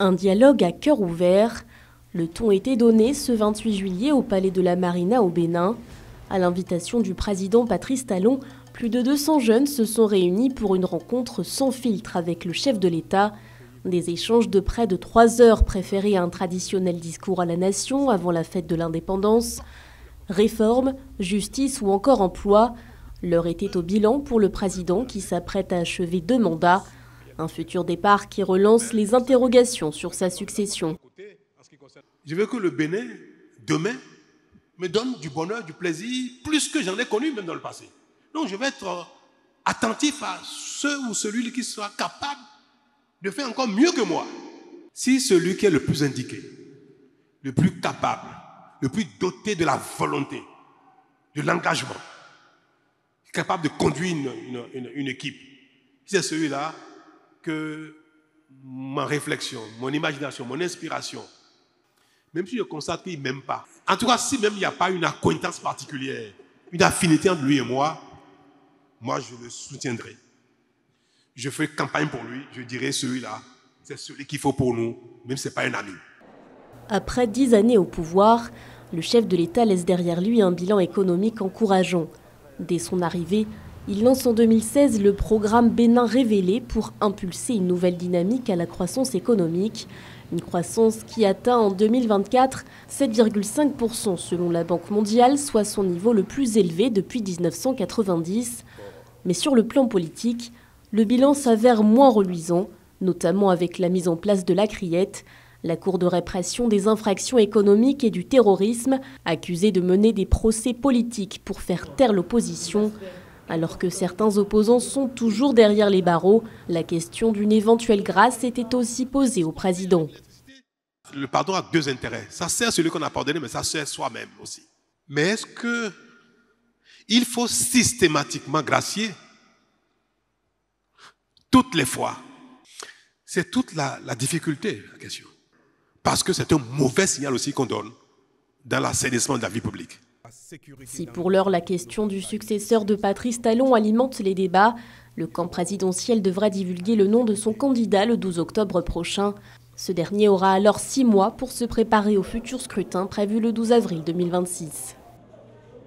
Un dialogue à cœur ouvert. Le ton était donné ce 28 juillet au Palais de la Marina au Bénin. À l'invitation du président Patrice Talon, plus de 200 jeunes se sont réunis pour une rencontre sans filtre avec le chef de l'État. Des échanges de près de 3 heures préférés à un traditionnel discours à la nation avant la fête de l'indépendance. Réforme, justice ou encore emploi. L'heure était au bilan pour le président qui s'apprête à achever 2 mandats. Un futur départ qui relance les interrogations sur sa succession. Je veux que le Bénin, demain, me donne du bonheur, du plaisir, plus que j'en ai connu même dans le passé. Donc je vais être attentif à ceux ou celui qui sera capable de faire encore mieux que moi. Si celui qui est le plus indiqué, le plus capable, le plus doté de la volonté, de l'engagement, capable de conduire une équipe, c'est celui-là que ma réflexion, mon imagination, mon inspiration, même si je constate qu'il ne m'aime pas, en tout cas, si même il n'y a pas une acquaintance particulière, une affinité entre lui et moi je le soutiendrai. Je ferai campagne pour lui, je dirai celui-là, c'est celui qu'il faut pour nous, même si ce n'est pas un ami. Après 10 années au pouvoir, le chef de l'État laisse derrière lui un bilan économique encourageant. Dès son arrivée, il lance en 2016 le programme Bénin Révélé pour impulser une nouvelle dynamique à la croissance économique. Une croissance qui atteint en 2024 7,5% selon la Banque mondiale, soit son niveau le plus élevé depuis 1990. Mais sur le plan politique, le bilan s'avère moins reluisant, notamment avec la mise en place de la Criette, la Cour de répression des infractions économiques et du terrorisme, accusée de mener des procès politiques pour faire taire l'opposition. Alors que certains opposants sont toujours derrière les barreaux, la question d'une éventuelle grâce était aussi posée au président. Le pardon a 2 intérêts. Ça sert celui qu'on a pardonné, mais ça sert soi-même aussi. Mais est-ce qu'il faut systématiquement gracier toutes les fois? C'est toute la difficulté, la question. Parce que c'est un mauvais signal aussi qu'on donne dans l'assainissement de la vie publique. Si pour l'heure la question du successeur de Patrice Talon alimente les débats, le camp présidentiel devra divulguer le nom de son candidat le 12 octobre prochain. Ce dernier aura alors 6 mois pour se préparer au futur scrutin prévu le 12 avril 2026.